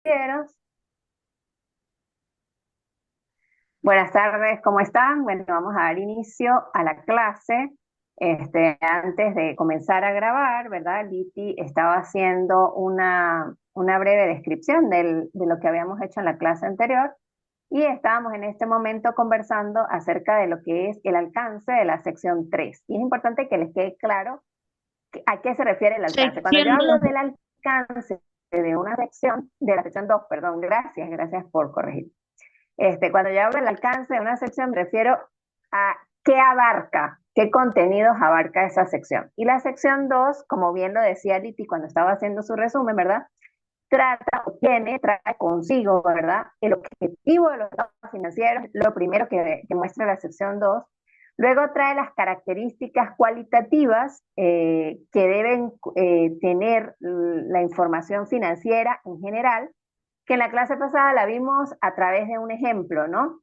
Financieros. Buenas tardes, ¿cómo están? Bueno, vamos a dar inicio a la clase. Antes de comenzar a grabar, ¿verdad? Liti estaba haciendo una breve descripción de lo que habíamos hecho en la clase anterior y estábamos en este momento conversando acerca de lo que es el alcance de la sección 3. Y es importante que les quede claro a qué se refiere el alcance. Cuando yo Sección hablo 2. del alcance de una sección, de la sección 2, perdón, gracias por corregir. Cuando yo hablo del alcance de una sección, me refiero a qué abarca, qué contenidos abarca esa sección. Y la sección 2, como bien lo decía Liti cuando estaba haciendo su resumen, ¿verdad? Trae consigo, ¿verdad? El objetivo de los estados financieros, lo primero que muestra la sección 2. Luego trae las características cualitativas que deben tener la información financiera en general, que en la clase pasada la vimos a través de un ejemplo, ¿no?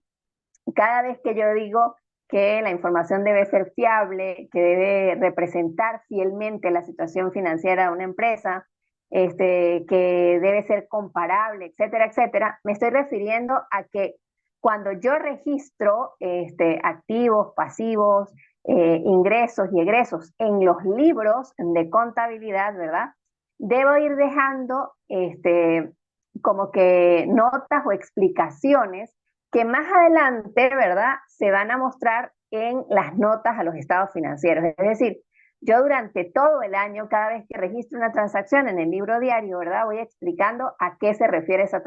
Cada vez que yo digo que la información debe ser fiable, que debe representar fielmente la situación financiera de una empresa, que debe ser comparable, etcétera, etcétera, me estoy refiriendo a que cuando yo registro activos, pasivos, ingresos y egresos en los libros de contabilidad, ¿verdad? Debo ir dejando como que notas o explicaciones que más adelante, ¿verdad?, se van a mostrar en las notas a los estados financieros. Es decir, yo durante todo el año, cada vez que registro una transacción en el libro diario, ¿verdad?, voy explicando a qué se refiere esa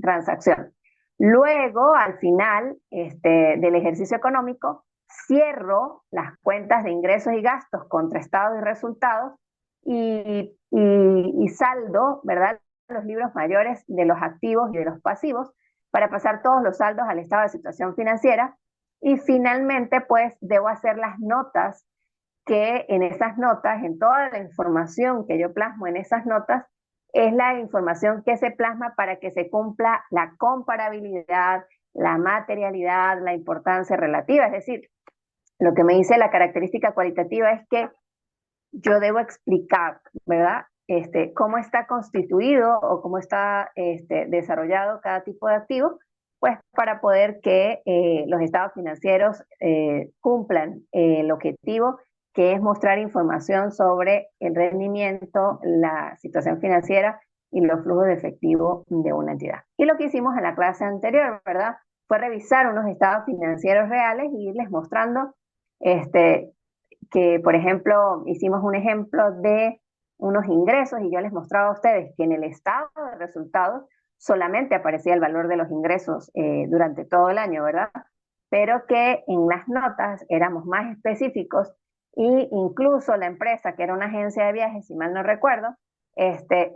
transacción. Luego, al final del ejercicio económico, cierro las cuentas de ingresos y gastos contra estados y resultados y saldo, ¿verdad?, los libros mayores de los activos y de los pasivos para pasar todos los saldos al estado de situación financiera. Y finalmente, pues, debo hacer las notas, que en esas notas, en toda la información que yo plasmo en esas notas, es la información que se plasma para que se cumpla la comparabilidad, la materialidad, la importancia relativa. Es decir, lo que me dice la característica cualitativa es que yo debo explicar, ¿verdad? Cómo está constituido o cómo está desarrollado cada tipo de activo, pues para poder que los estados financieros cumplan el objetivo, que es mostrar información sobre el rendimiento, la situación financiera y los flujos de efectivo de una entidad. Y lo que hicimos en la clase anterior, ¿verdad? Fue revisar unos estados financieros reales y irles mostrando este, que, por ejemplo, hicimos un ejemplo de unos ingresos y yo les mostraba a ustedes que en el estado de resultados solamente aparecía el valor de los ingresos durante todo el año, ¿verdad? Pero que en las notas éramos más específicos e incluso la empresa, que era una agencia de viajes, si mal no recuerdo,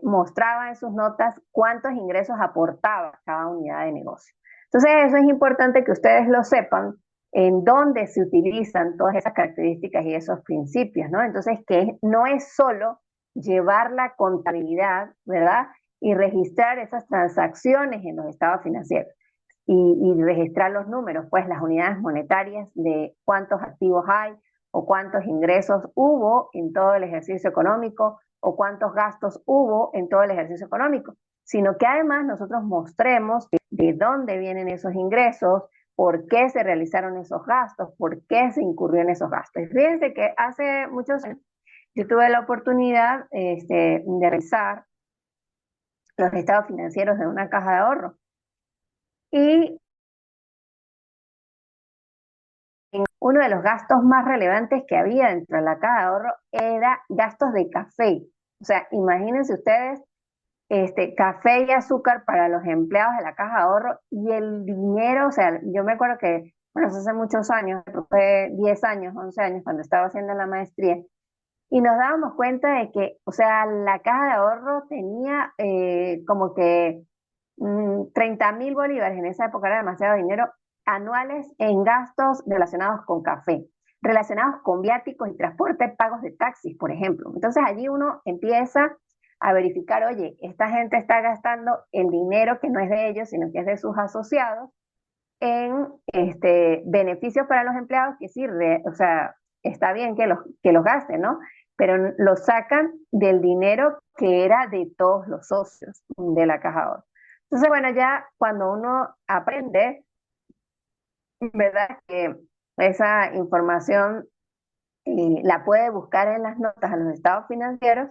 mostraba en sus notas cuántos ingresos aportaba cada unidad de negocio. Entonces, eso es importante que ustedes lo sepan, en dónde se utilizan todas esas características y esos principios, ¿no? Entonces, que no es solo llevar la contabilidad, ¿verdad? Y registrar esas transacciones en los estados financieros y registrar los números, pues las unidades monetarias de cuántos activos hay o cuántos ingresos hubo en todo el ejercicio económico o cuántos gastos hubo en todo el ejercicio económico, sino que además nosotros mostremos de dónde vienen esos ingresos, por qué se realizaron esos gastos, por qué se incurrió en esos gastos. Y fíjense que hace muchos años yo tuve la oportunidad de revisar los estados financieros de una caja de ahorro. Y uno de los gastos más relevantes que había dentro de la caja de ahorro era gastos de café. O sea, imagínense ustedes, café y azúcar para los empleados de la caja de ahorro y el dinero, o sea, yo me acuerdo que, bueno, eso hace muchos años, fue 10 años, 11 años cuando estaba haciendo la maestría, y nos dábamos cuenta de que, o sea, la caja de ahorro tenía como que 30.000 bolívares, en esa época era demasiado dinero, anuales en gastos relacionados con café, relacionados con viáticos y transporte, pagos de taxis, por ejemplo. Entonces allí uno empieza a verificar, oye, esta gente está gastando el dinero que no es de ellos, sino que es de sus asociados, en beneficios para los empleados, que sí, o sea, está bien que los gasten, ¿no? Pero lo sacan del dinero que era de todos los socios de la caja de ahorro. Entonces, bueno, ya cuando uno aprende, ¿verdad? Que esa información la puede buscar en las notas a los estados financieros,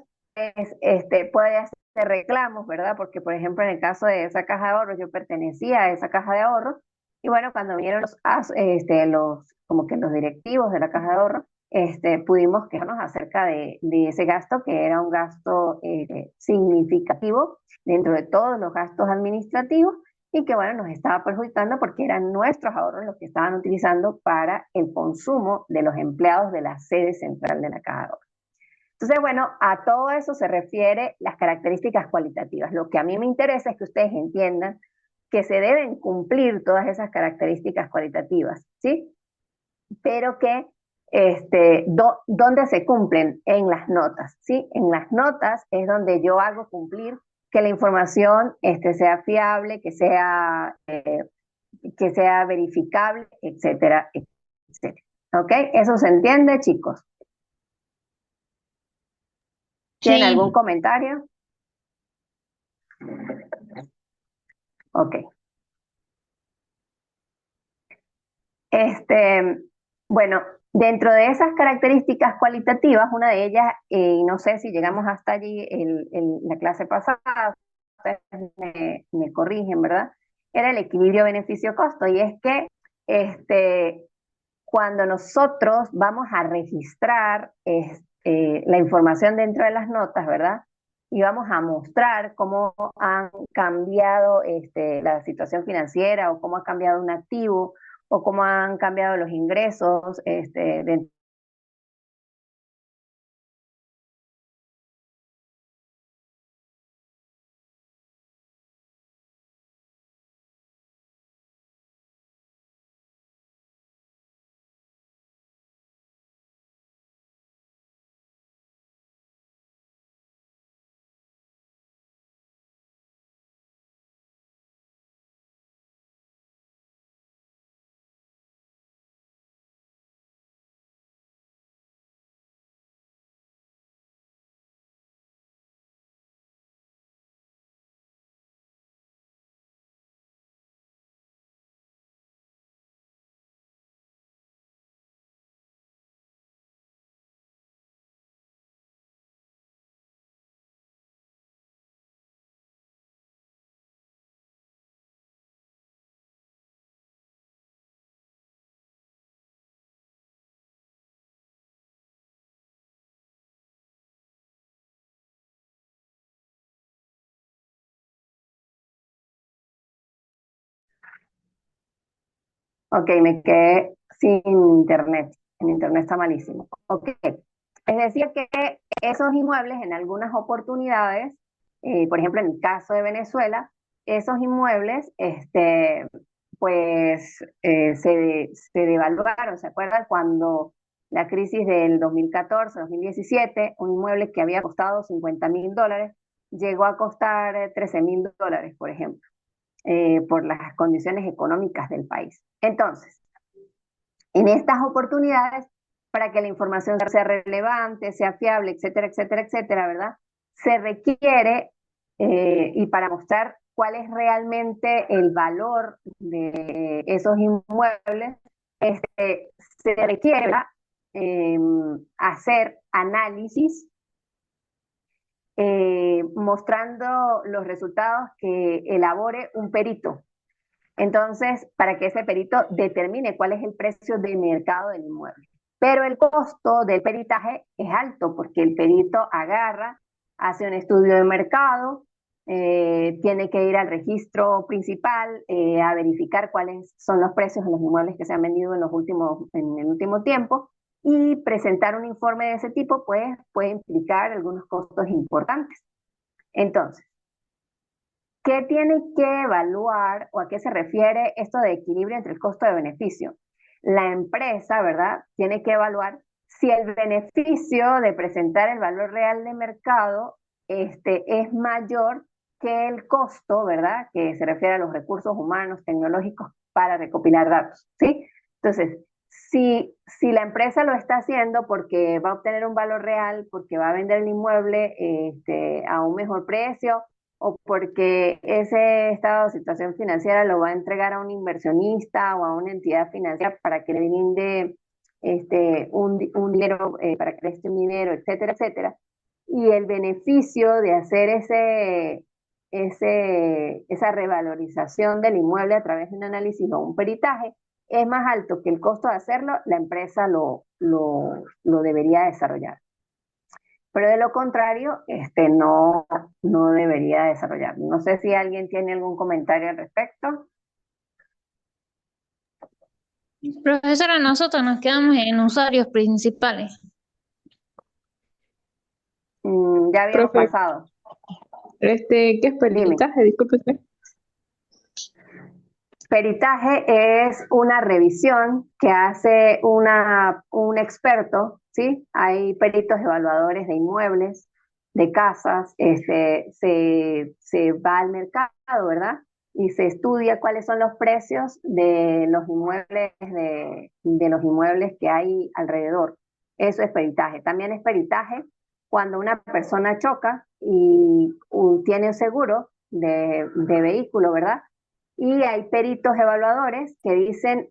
puede hacer reclamos, ¿verdad? Porque, por ejemplo, en el caso de esa caja de ahorros, yo pertenecía a esa caja de ahorros, y bueno, cuando vinieron como que los directivos de la caja de ahorros, pudimos quejarnos acerca de ese gasto, que era un gasto significativo dentro de todos los gastos administrativos, y que bueno, nos estaba perjudicando porque eran nuestros ahorros los que estaban utilizando para el consumo de los empleados de la sede central de la Caja de Ahorros. Entonces, bueno, a todo eso se refiere las características cualitativas. Lo que a mí me interesa es que ustedes entiendan que se deben cumplir todas esas características cualitativas, ¿sí? Pero que, ¿dónde se cumplen? En las notas, ¿sí? En las notas es donde yo hago cumplir que la información sea fiable, que sea verificable, etcétera, etcétera. ¿Ok? ¿Eso se entiende, chicos? ¿Tienen algún Sí, comentario? Ok. Este, bueno, dentro de esas características cualitativas, una de ellas, y no sé si llegamos hasta allí la clase pasada, ustedes me corrigen, ¿verdad? Era el equilibrio beneficio-costo, y es que este, cuando nosotros vamos a registrar la información dentro de las notas, ¿verdad? Y vamos a mostrar cómo han cambiado la situación financiera o cómo ha cambiado un activo o cómo han cambiado los ingresos dentro. Ok, me quedé sin internet. El internet está malísimo. Ok. Es decir, que esos inmuebles en algunas oportunidades, por ejemplo, en el caso de Venezuela, esos inmuebles, pues, se devaluaron. ¿Se acuerdan cuando la crisis del 2014-2017, un inmueble que había costado $50.000 llegó a costar $13.000, por ejemplo, por las condiciones económicas del país? Entonces, en estas oportunidades, para que la información sea relevante, sea fiable, etcétera, etcétera, etcétera, ¿verdad? Se requiere, y para mostrar cuál es realmente el valor de esos inmuebles, se requiere eh, hacer análisis mostrando los resultados que elabore un perito. Entonces, para que ese perito determine cuál es el precio de mercado del inmueble. Pero el costo del peritaje es alto porque el perito agarra, hace un estudio de mercado, tiene que ir al registro principal a verificar cuáles son los precios de los inmuebles que se han vendido en el último tiempo, y presentar un informe de ese tipo pues, puede implicar algunos costos importantes. Entonces, ¿qué tiene que evaluar o a qué se refiere esto de equilibrio entre el costo de beneficio? La empresa, ¿verdad? Tiene que evaluar si el beneficio de presentar el valor real de mercado es mayor que el costo, ¿verdad? Que se refiere a los recursos humanos, tecnológicos para recopilar datos, ¿sí? Entonces, si la empresa lo está haciendo porque va a obtener un valor real, porque va a vender el inmueble a un mejor precio, o porque ese estado de situación financiera lo va a entregar a un inversionista o a una entidad financiera para que le brinde un dinero, para que preste un dinero, etcétera, etcétera. Y el beneficio de hacer esa revalorización del inmueble a través de un análisis o un peritaje es más alto que el costo de hacerlo, la empresa lo debería desarrollar. Pero de lo contrario, no debería desarrollar. No sé si alguien tiene algún comentario al respecto. Profesora, nosotros nos quedamos en usuarios principales. Ya habíamos Profe, pasado. ¿qué es Dime. peritaje? Disculpe usted. Peritaje es una revisión que hace un experto, ¿sí? Hay peritos evaluadores de inmuebles, de casas, se va al mercado, ¿verdad? Y se estudia cuáles son los precios de los inmuebles, de los inmuebles que hay alrededor. Eso es peritaje. También es peritaje cuando una persona choca y tiene un seguro de vehículo, ¿verdad? Y hay peritos evaluadores que dicen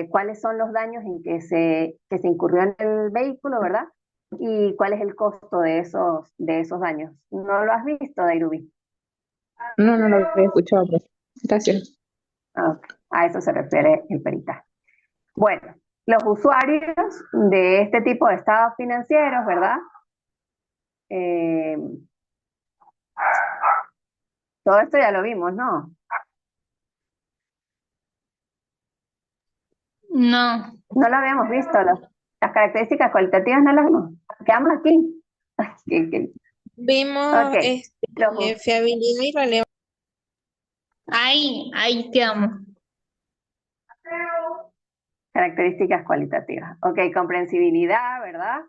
cuáles son los daños en que se incurrió en el vehículo, ¿verdad? Y cuál es el costo de esos daños. ¿No lo has visto, Dairubi? No, no lo había escuchado, profe. Gracias. Ok, a eso se refiere el peritaje. Bueno, los usuarios de este tipo de estados financieros, ¿verdad? Eh, todo esto ya lo vimos, ¿no? No, No lo habíamos visto, las características cualitativas no las vimos. Quedamos aquí. Vimos Ok, los, fiabilidad y relevancia. ahí quedamos. características cualitativas. Ok, comprensibilidad, ¿verdad?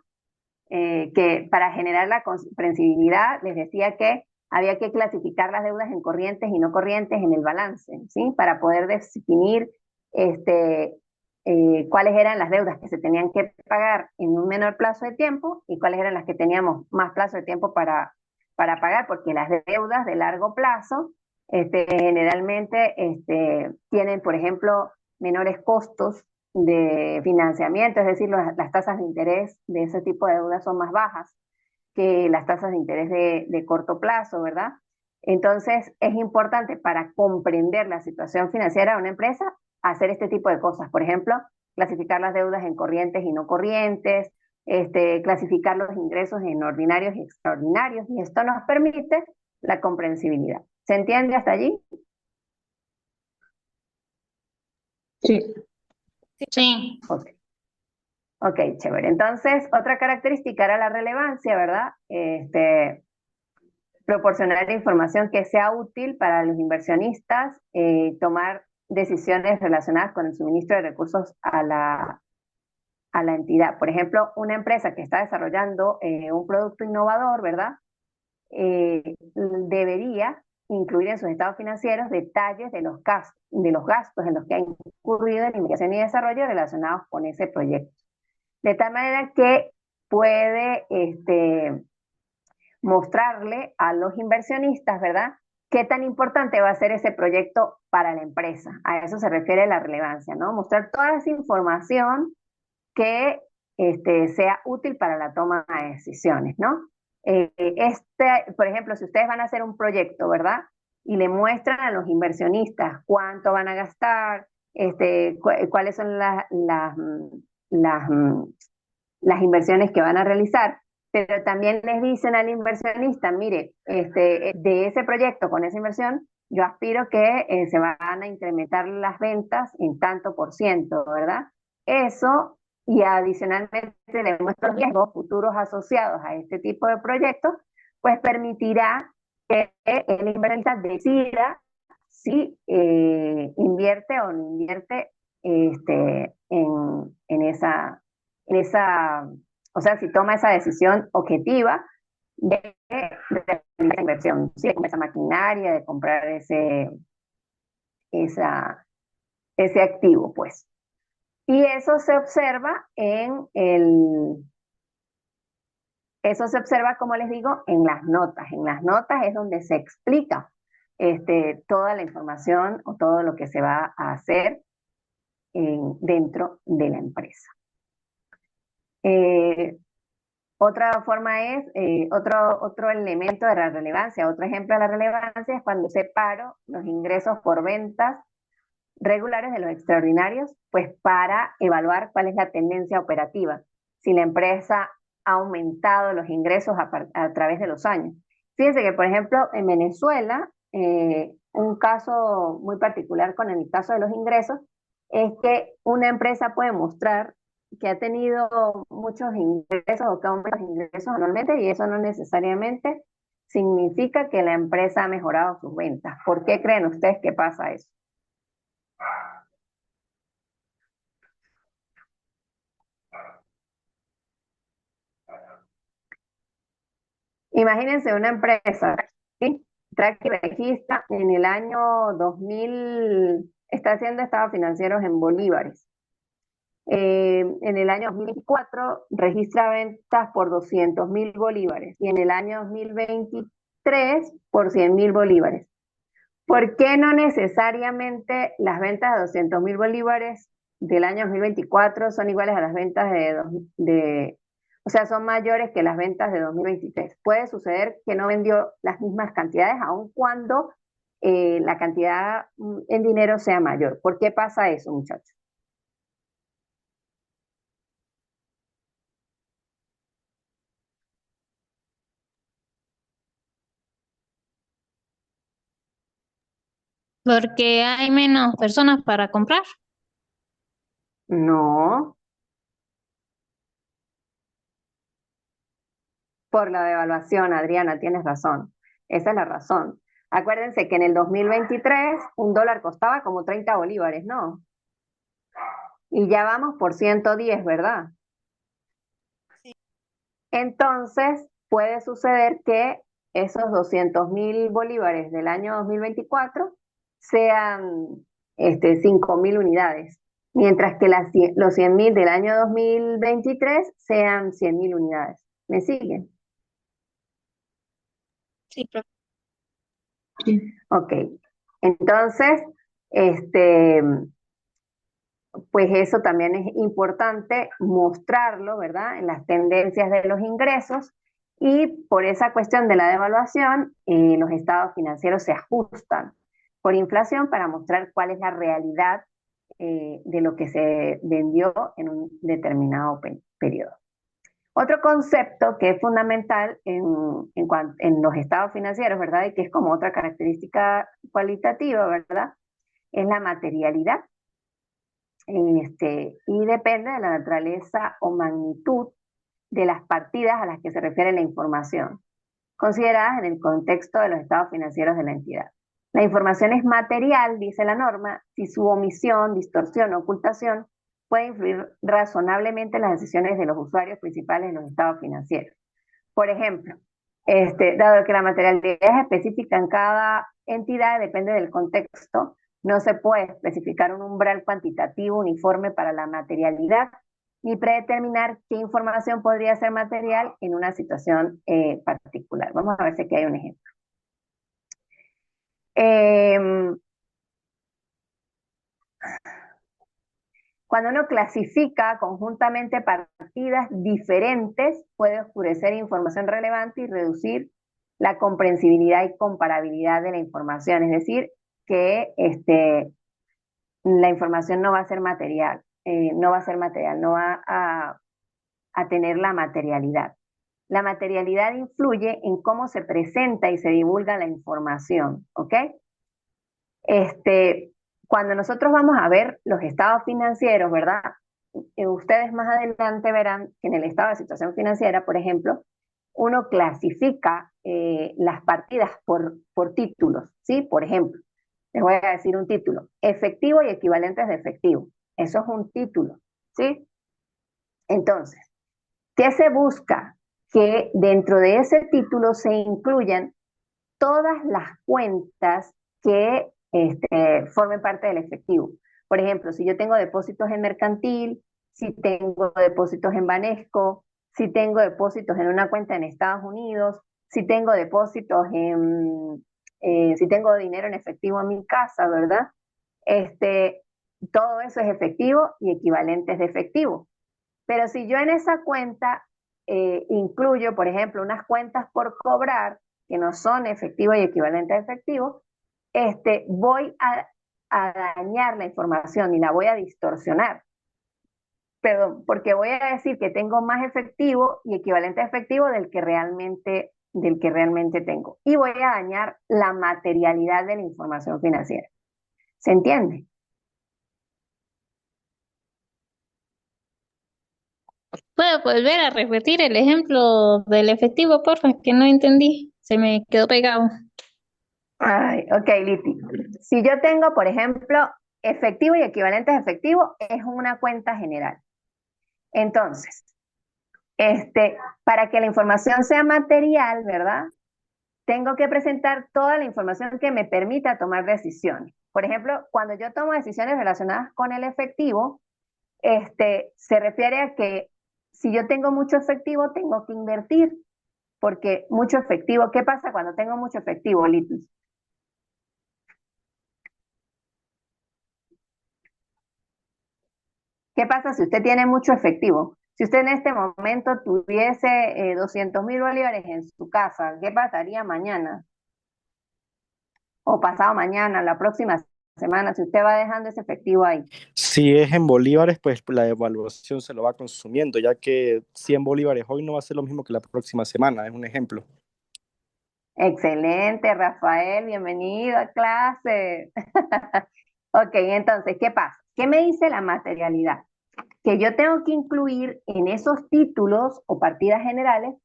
Que para generar la comprensibilidad les decía que había que clasificar las deudas en corrientes y no corrientes en el balance, ¿sí? Para poder definir cuáles eran las deudas que se tenían que pagar en un menor plazo de tiempo y cuáles eran las que teníamos más plazo de tiempo para pagar, porque las deudas de largo plazo generalmente tienen, por ejemplo, menores costos de financiamiento, es decir, las tasas de interés de ese tipo de deudas son más bajas que las tasas de interés de corto plazo, ¿verdad? Entonces, es importante para comprender la situación financiera de una empresa hacer este tipo de cosas. Por ejemplo, clasificar las deudas en corrientes y no corrientes, clasificar los ingresos en ordinarios y extraordinarios, y esto nos permite la comprensibilidad. ¿Se entiende hasta allí? Sí, Sí, Ok. Ok, chévere. Entonces, otra característica era la relevancia, ¿verdad? Proporcionar información que sea útil para los inversionistas, tomar decisiones relacionadas con el suministro de recursos a la entidad. Por ejemplo, una empresa que está desarrollando un producto innovador, ¿verdad? Debería incluir en sus estados financieros detalles de los gastos en los que ha incurrido en investigación y desarrollo relacionados con ese proyecto. De tal manera que puede mostrarle a los inversionistas, ¿verdad? ¿Qué tan importante va a ser ese proyecto para la empresa? A eso se refiere la relevancia, ¿no? Mostrar toda esa información que sea útil para la toma de decisiones, ¿no? Por ejemplo, si ustedes van a hacer un proyecto, ¿verdad? Y le muestran a los inversionistas cuánto van a gastar, cuáles son las, las inversiones que van a realizar, pero también les dicen al inversionista, mire, de ese proyecto con esa inversión, yo aspiro que se van a incrementar las ventas en tanto por ciento, ¿verdad? Eso, y adicionalmente le muestro riesgos futuros asociados a este tipo de proyectos, pues permitirá que el inversionista decida si invierte o no invierte en esa, o sea, si toma esa decisión objetiva de la inversión, ¿sí? De comprar esa maquinaria, de comprar ese activo, pues. Y eso se observa Eso se observa, como les digo, en las notas. En las notas es donde se explica toda la información o todo lo que se va a hacer dentro de la empresa. Otra forma es, otro elemento de la relevancia, otro ejemplo de la relevancia es cuando separo los ingresos por ventas regulares de los extraordinarios, pues para evaluar cuál es la tendencia operativa, si la empresa ha aumentado los ingresos a través de los años. Fíjense que, por ejemplo, en Venezuela, un caso muy particular con el caso de los ingresos, es que una empresa puede mostrar que ha tenido muchos ingresos o que aumenta los ingresos anualmente y eso no necesariamente significa que la empresa ha mejorado sus ventas. ¿Por qué creen ustedes que pasa eso? Imagínense una empresa, ¿sí? Track y registra en el año 2000, está haciendo estados financieros en bolívares. En el año 2024 registra ventas por 200.000 bolívares y en el año 2023 por 100.000 bolívares. ¿Por qué no necesariamente las ventas de 200.000 bolívares del año 2024 son iguales a las ventas o sea, son mayores que las ventas de 2023? Puede suceder que no vendió las mismas cantidades, aun cuando la cantidad en dinero sea mayor. ¿Por qué pasa eso, muchachos? Porque hay menos personas para comprar. No, por la devaluación, Adriana, tienes razón. Esa es la razón. Acuérdense que en el 2023 un dólar costaba como 30 bolívares, ¿no? Y ya vamos por 110, ¿verdad? Entonces, puede suceder que esos 200.000 bolívares del año 2024 sean 5.000 unidades, mientras que los 100.000 del año 2023 sean 100.000 unidades. ¿Me siguen? Sí, profe. Sí. Ok. Entonces, este, pues eso también es importante mostrarlo, ¿verdad? En las tendencias de los ingresos y por esa cuestión de la devaluación, los estados financieros se ajustan por inflación para mostrar cuál es la realidad de lo que se vendió en un determinado periodo. Otro concepto que es fundamental en los estados financieros, ¿verdad? Y que es como otra característica cualitativa, ¿verdad? Es la materialidad. Y depende de la naturaleza o magnitud de las partidas a las que se refiere la información, consideradas en el contexto de los estados financieros de la entidad. La información es material, dice la norma, si su omisión, distorsión o ocultación puede influir razonablemente en las decisiones de los usuarios principales de los estados financieros. Por ejemplo, dado que la materialidad es específica en cada entidad, depende del contexto, no se puede especificar un umbral cuantitativo uniforme para la materialidad ni predeterminar qué información podría ser material en una situación particular. Vamos a ver si aquí hay un ejemplo. Cuando uno clasifica conjuntamente partidas diferentes, puede oscurecer información relevante y reducir la comprensibilidad y comparabilidad de la información. Es decir, que la información no va a ser material, no va a tener la materialidad. La materialidad influye en cómo se presenta y se divulga la información, ¿ok? Cuando nosotros vamos a ver los estados financieros, ¿verdad? Ustedes más adelante verán que en el estado de situación financiera, por ejemplo, uno clasifica las partidas por títulos, ¿sí? Por ejemplo, les voy a decir un título, efectivo y equivalentes de efectivo. Eso es un título, ¿sí? Entonces, ¿qué se busca? Que dentro de ese título se incluyan todas las cuentas que formen parte del efectivo. Por ejemplo, si yo tengo depósitos en Mercantil, si tengo depósitos en Banesco, si tengo depósitos en una cuenta en Estados Unidos, si tengo depósitos si tengo dinero en efectivo en mi casa, ¿verdad? Este, todo eso es efectivo y equivalentes de efectivo. Pero si yo en esa cuenta incluyo, por ejemplo, unas cuentas por cobrar que no son efectivo y equivalente a efectivo, voy a dañar la información y la voy a distorsionar. Perdón, porque voy a decir que tengo más efectivo y equivalente a efectivo del que realmente tengo. Y voy a dañar la materialidad de la información financiera. ¿Se entiende? ¿Puedo volver a repetir el ejemplo del efectivo, porfa? Que no entendí. Se me quedó pegado. Ay, ok, Liti. Si yo tengo, por ejemplo, efectivo y equivalentes a efectivo, es una cuenta general. Entonces, para que la información sea material, ¿verdad? Tengo que presentar toda la información que me permita tomar decisiones. Por ejemplo, cuando yo tomo decisiones relacionadas con el efectivo, se refiere a que si yo tengo mucho efectivo, tengo que invertir, porque mucho efectivo, ¿qué pasa cuando tengo mucho efectivo, Litis? ¿Qué pasa si usted tiene mucho efectivo? Si usted en este momento tuviese 200.000 bolívares en su casa, ¿qué pasaría mañana? O pasado mañana, la próxima semana, si usted va dejando ese efectivo ahí. Si es en bolívares, pues la devaluación se lo va consumiendo, ya que 100 bolívares hoy no va a ser lo mismo que la próxima semana, es un ejemplo. Excelente, Rafael, bienvenido a clase. Ok, entonces, ¿qué pasa? ¿Qué me dice la materialidad? Que yo tengo que incluir en esos títulos o partidas generales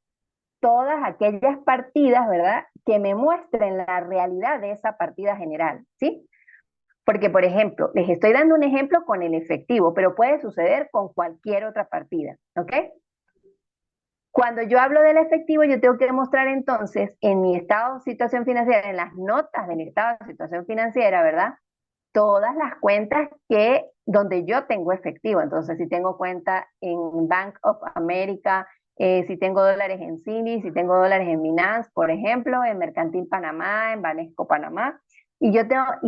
todas aquellas partidas, ¿verdad? Que me muestren la realidad de esa partida general, ¿sí? Porque, por ejemplo, les estoy dando un ejemplo con el efectivo, pero puede suceder con cualquier otra partida, ¿ok? Cuando yo hablo del efectivo, yo tengo que demostrar entonces en mi estado de situación financiera, en las notas de mi estado de situación financiera, ¿verdad? Todas las cuentas donde yo tengo efectivo. Entonces, si tengo cuenta en Bank of America, si tengo dólares en Citi, si tengo dólares en Binance, por ejemplo, en Mercantil Panamá, en Banesco Panamá, y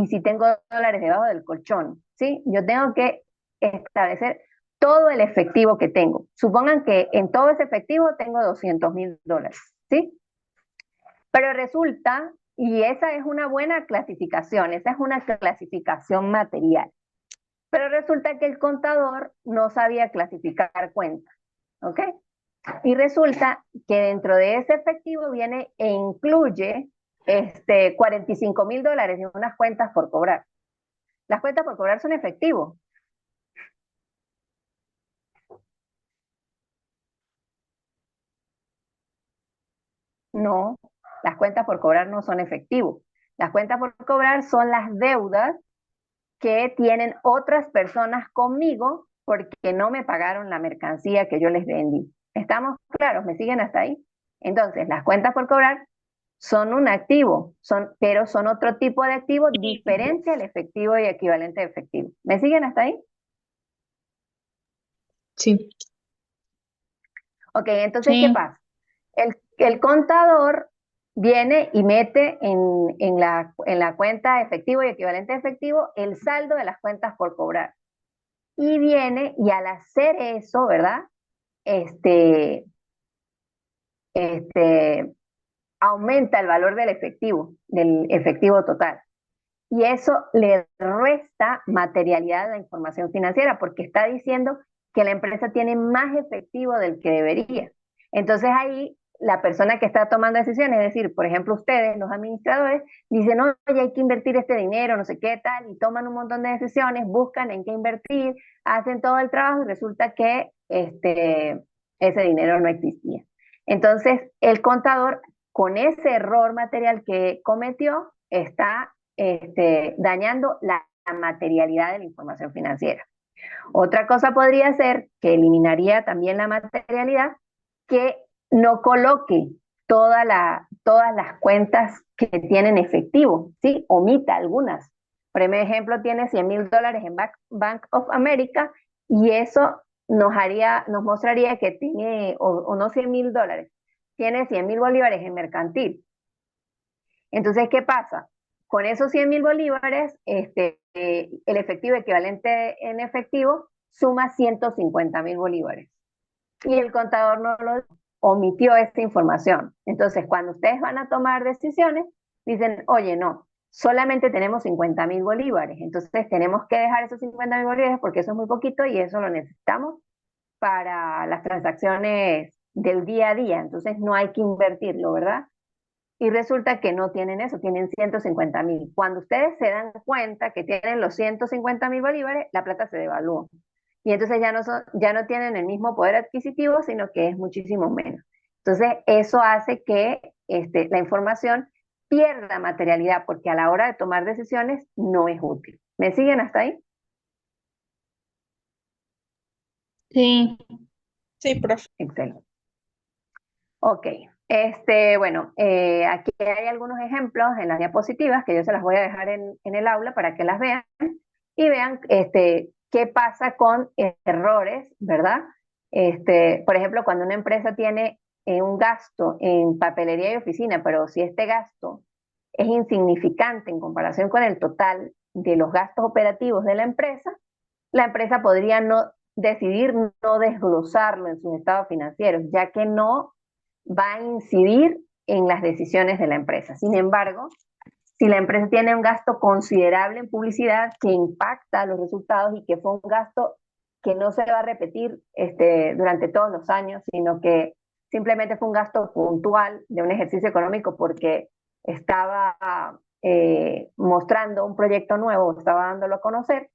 si tengo dólares debajo del colchón, ¿sí? Yo tengo que establecer todo el efectivo que tengo. Supongan que en todo ese efectivo tengo 200.000 dólares, ¿sí? Pero resulta, y esa es una buena clasificación, esa es una clasificación material. Pero resulta que el contador no sabía clasificar cuentas, ¿ok? Y resulta que dentro de ese efectivo viene e incluye 45.000 dólares en unas cuentas por cobrar. Las cuentas por cobrar son efectivo. No, las cuentas por cobrar no son efectivo. Las cuentas por cobrar son las deudas que tienen otras personas conmigo porque no me pagaron la mercancía que yo les vendí. ¿Estamos claros? ¿Me siguen hasta ahí? Entonces, las cuentas por cobrar son un activo, pero son otro tipo de activo diferente al efectivo y equivalente de efectivo. ¿Me siguen hasta ahí? Sí. Ok, entonces, ¿qué Sí. pasa? El contador viene y mete en la cuenta efectivo y equivalente a efectivo el saldo de las cuentas por cobrar. Y viene y al hacer eso, ¿verdad? Este, este, aumenta el valor del efectivo total. Y eso le resta materialidad a la información financiera porque está diciendo que la empresa tiene más efectivo del que debería. Entonces ahí la persona que está tomando decisiones, es decir, por ejemplo ustedes, los administradores, dicen, oye, hay que invertir este dinero, no sé qué tal, y toman un montón de decisiones, buscan en qué invertir, hacen todo el trabajo y resulta que ese dinero no existía. Entonces el contador, con ese error material que cometió, está dañando la materialidad de la información financiera. Otra cosa podría ser que eliminaría también la materialidad, que no coloque todas las cuentas que tienen efectivo, ¿sí? Omita algunas. Por ejemplo, tiene 100.000 dólares en Bank of America y eso nos mostraría que tiene, o no $100.000, tiene 100.000 bolívares en mercantil. Entonces, ¿qué pasa? Con esos 100.000 bolívares, el efectivo equivalente en efectivo suma 150.000 bolívares. Y el contador no lo omitió esta información. Entonces, cuando ustedes van a tomar decisiones, dicen, oye, no, solamente tenemos 50.000 bolívares. Entonces, tenemos que dejar esos 50.000 bolívares porque eso es muy poquito y eso lo necesitamos para las transacciones del día a día. Entonces, no hay que invertirlo, ¿verdad? Y resulta que no tienen eso, tienen 150.000. Cuando ustedes se dan cuenta que tienen los 150.000 bolívares, la plata se devalúa. Y entonces ya no tienen el mismo poder adquisitivo, sino que es muchísimo menos. Entonces, eso hace que la información pierda materialidad, porque a la hora de tomar decisiones no es útil. ¿Me siguen hasta ahí? Sí, Sí, profe. Excelente. Ok, bueno, aquí hay algunos ejemplos en las diapositivas que yo se las voy a dejar en el aula para que las vean y vean qué pasa con errores, ¿verdad? Por ejemplo, cuando una empresa tiene un gasto en papelería y oficina, pero si este gasto es insignificante en comparación con el total de los gastos operativos de la empresa podría no decidir no desglosarlo en sus estados financieros, ya que no va a incidir en las decisiones de la empresa. Sin embargo, si la empresa tiene un gasto considerable en publicidad que impacta los resultados y que fue un gasto que no se va a repetir durante todos los años, sino que simplemente fue un gasto puntual de un ejercicio económico porque estaba mostrando un proyecto nuevo, estaba dándolo a conocer,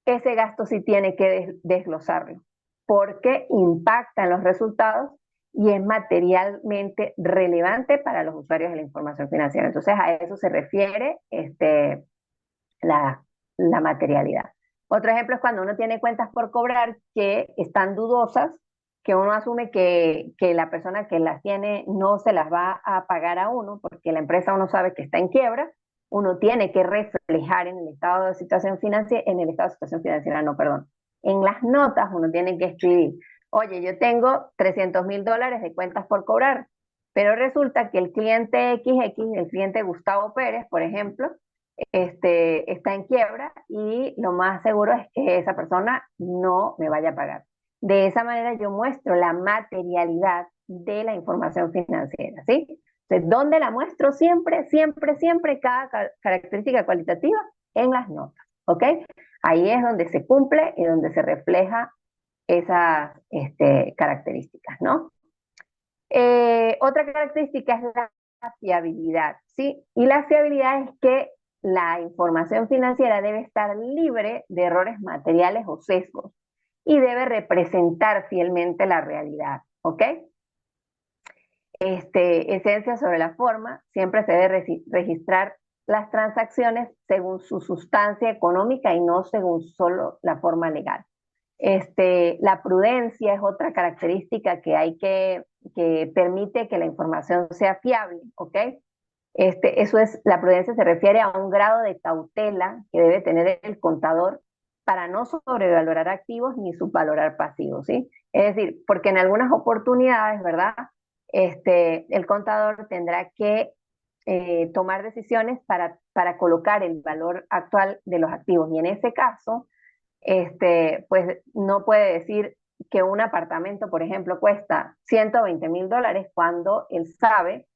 ese gasto sí tiene que desglosarlo, porque impacta en los resultados y es materialmente relevante para los usuarios de la información financiera. Entonces, a eso se refiere la, la materialidad. Otro ejemplo es cuando uno tiene cuentas por cobrar que están dudosas, que uno asume que la persona que las tiene no se las va a pagar a uno, porque la empresa uno sabe que está en quiebra, uno tiene que reflejar en el estado de situación financiera, en el estado de situación financiera, no, perdón. En las notas uno tiene que escribir, oye, yo tengo $300.000 de cuentas por cobrar, pero resulta que el cliente XX, el cliente Gustavo Pérez, por ejemplo, está en quiebra y lo más seguro es que esa persona no me vaya a pagar. De esa manera yo muestro la materialidad de la información financiera, ¿sí? Entonces, ¿dónde la muestro? Siempre, siempre, siempre cada característica cualitativa en las notas, ¿ok? Ahí es donde se cumple y donde se refleja esas características, ¿no? Otra característica es la fiabilidad, ¿sí? Y la fiabilidad es que la información financiera debe estar libre de errores materiales o sesgos y debe representar fielmente la realidad, ¿ok? Esencia sobre la forma, siempre se debe registrar las transacciones según su sustancia económica y no según solo la forma legal. La prudencia es otra característica que permite que la información sea fiable, ¿ok? La prudencia se refiere a un grado de cautela que debe tener el contador para no sobrevalorar activos ni subvalorar pasivos, ¿sí? Es decir, porque en algunas oportunidades, ¿verdad? El contador tendrá que tomar decisiones para colocar el valor actual de los activos. Y en ese caso, pues no puede decir que un apartamento, por ejemplo, cuesta $120.000 cuando él sabe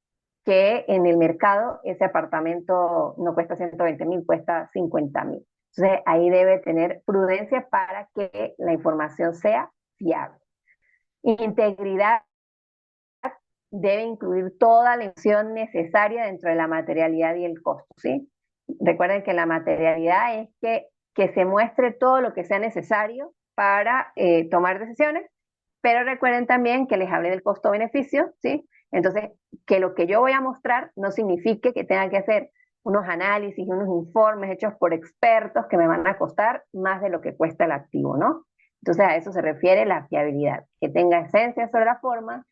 que en el mercado ese apartamento no cuesta 120.000, cuesta 50.000. Entonces ahí debe tener prudencia para que la información sea fiable. Integridad debe incluir toda la información necesaria dentro de la materialidad y el costo, ¿sí? Recuerden que la materialidad es que se muestre todo lo que sea necesario para tomar decisiones, pero recuerden también que les hablé del costo-beneficio, ¿sí? Entonces, que lo que yo voy a mostrar no signifique que tenga que hacer unos análisis, unos informes hechos por expertos que me van a costar más de lo que cuesta el activo, ¿no? Entonces, a eso se refiere la fiabilidad, que tenga esencia sobre la forma,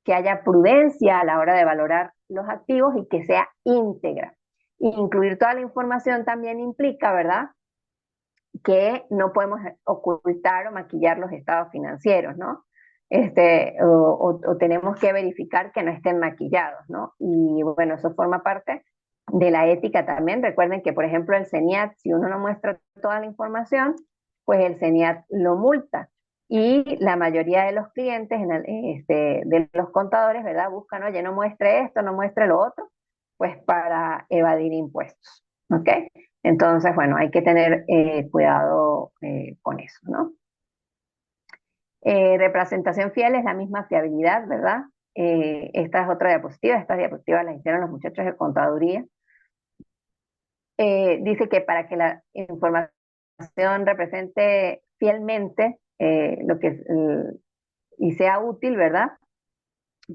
que haya prudencia a la hora de valorar los activos y que sea íntegra. Incluir toda la información también implica, ¿verdad? que no podemos ocultar o maquillar los estados financieros, ¿no? O tenemos que verificar que no estén maquillados, ¿no? Y bueno, eso forma parte de la ética también. Recuerden que, por ejemplo, el CENIAT, si uno no muestra toda la información, pues el CENIAT lo multa. Y la mayoría de los clientes, de los contadores, ¿verdad? Buscan, oye, no muestre esto, no muestre lo otro, pues para evadir impuestos, ¿ok? Entonces, bueno, hay que tener cuidado con eso, ¿no? Representación fiel es la misma fiabilidad, ¿verdad? Esta es otra diapositiva, estas diapositivas las hicieron los muchachos de contaduría. Dice que para que la información represente fielmente lo que y sea útil, ¿verdad?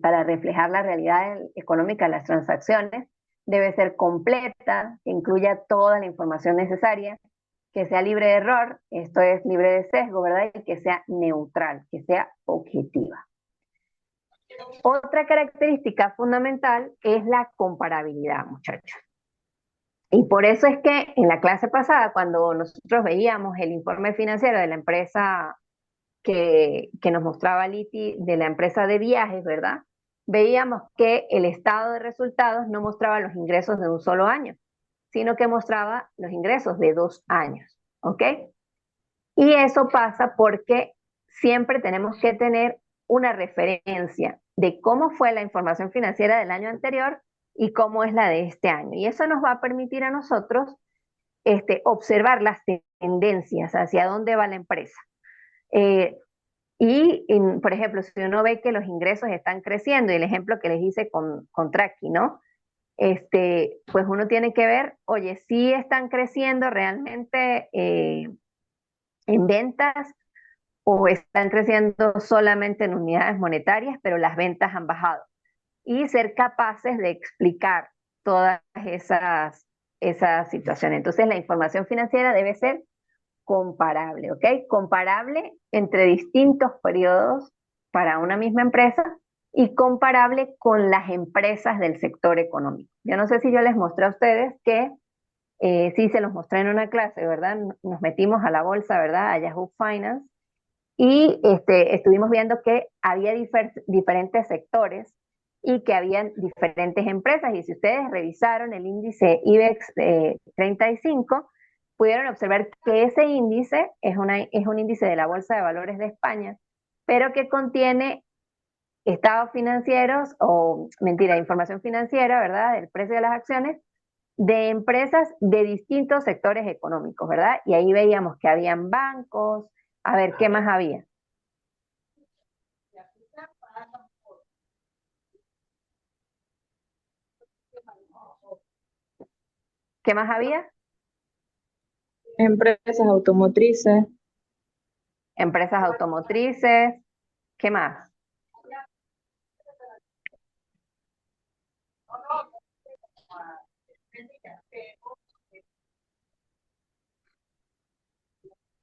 Para reflejar la realidad económica de las transacciones, debe ser completa, que incluya toda la información necesaria, que sea libre de error, esto es libre de sesgo, ¿verdad? Y que sea neutral, que sea objetiva. Otra característica fundamental es la comparabilidad, muchachos. Y por eso es que en la clase pasada, cuando nosotros veíamos el informe financiero de la empresa que nos mostraba Liti, de la empresa de viajes, ¿verdad? Veíamos que el estado de resultados no mostraba los ingresos de un solo año, sino que mostraba los ingresos de 2 años, ¿ok? Y eso pasa porque siempre tenemos que tener una referencia de cómo fue la información financiera del año anterior y cómo es la de este año. Y eso nos va a permitir a nosotros observar las tendencias, hacia dónde va la empresa. Por ejemplo, si uno ve que los ingresos están creciendo, y el ejemplo que les hice con Traki, ¿no? Pues uno tiene que ver, oye, si están creciendo realmente en ventas o están creciendo solamente en unidades monetarias, pero las ventas han bajado. Y ser capaces de explicar todas esas situaciones. Entonces, la información financiera debe ser comparable, ¿ok? Comparable entre distintos periodos para una misma empresa y comparable con las empresas del sector económico. Yo no sé si yo les mostré a ustedes que sí se los mostré en una clase, ¿verdad? Nos metimos a la bolsa, ¿verdad? A Yahoo Finance y estuvimos viendo que había diferentes sectores y que habían diferentes empresas. Y si ustedes revisaron el índice IBEX 35, pudieron observar que ese índice es un índice de la Bolsa de Valores de España, pero que contiene estados financieros, o mentira, información financiera, ¿verdad? Del precio de las acciones de empresas de distintos sectores económicos, ¿verdad? Y ahí veíamos que habían bancos, a ver, ¿qué más había? ¿Qué más había? Empresas automotrices, Empresas automotrices, ¿qué más?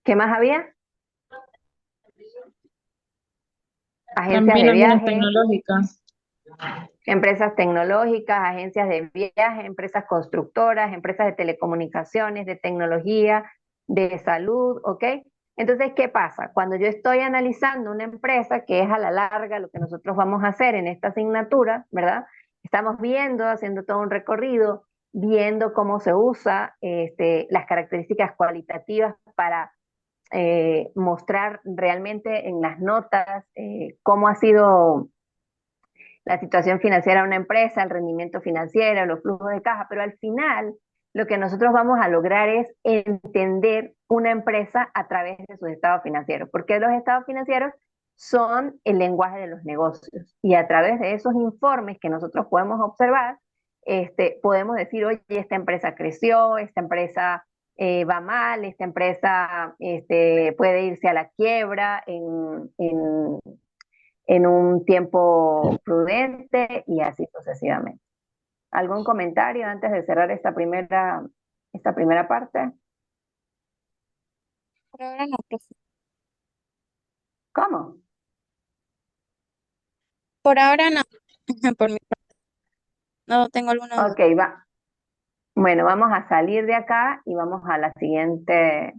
¿Qué más había? Agencias También de algunas viaje, tecnológicas. empresas tecnológicas, agencias de viaje, empresas constructoras, empresas de telecomunicaciones, de tecnología, de salud, ¿ok? Entonces, ¿qué pasa? Cuando yo estoy analizando una empresa, que es a la larga lo que nosotros vamos a hacer en esta asignatura, ¿verdad? Estamos viendo, haciendo todo un recorrido, viendo cómo se usa las características cualitativas para mostrar realmente en las notas cómo ha sido la situación financiera de una empresa, el rendimiento financiero, los flujos de caja, pero al final lo que nosotros vamos a lograr es entender una empresa a través de sus estados financieros, porque los estados financieros son el lenguaje de los negocios y a través de esos informes que nosotros podemos observar, podemos decir, oye, esta empresa creció, esta empresa va mal, esta empresa puede irse a la quiebra en un tiempo prudente y así sucesivamente. ¿Algún comentario antes de cerrar esta primera parte? Por ahora no, profe. ¿Cómo? Por ahora no. Por mi parte. No tengo alguna duda. Ok, va. Bueno, vamos a salir de acá y vamos a la siguiente